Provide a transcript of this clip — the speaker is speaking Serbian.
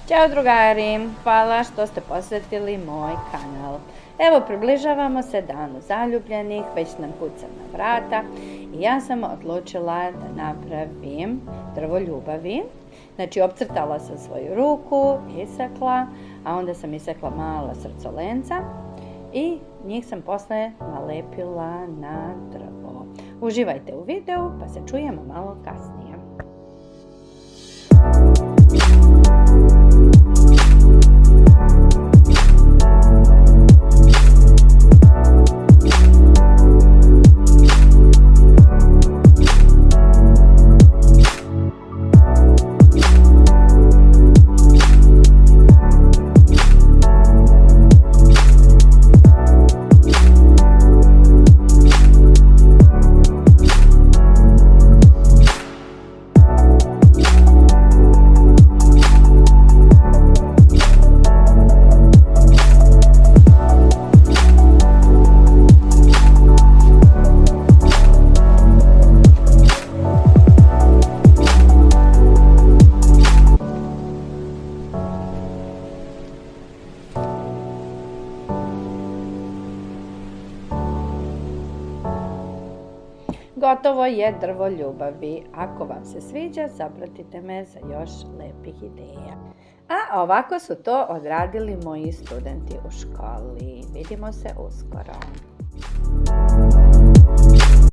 Ćao drugari, hvala što ste posjetili moj kanal. Evo, približavamo se danu zaljubljenih, već nam kuca na vrata i ja sam odlučila da napravim drvo ljubavi. Znači, opcrtala sam svoju ruku, isekla, a onda sam isekla malo srcolenca i njih sam posle nalepila na drvo. Uživajte u videu, pa se čujemo malo kasnije. Gotovo je drvo ljubavi. Ako vam se sviđa, zapratite me za još lepih ideja. A ovako su to odradili moji studenti u školi. Vidimo se uskoro.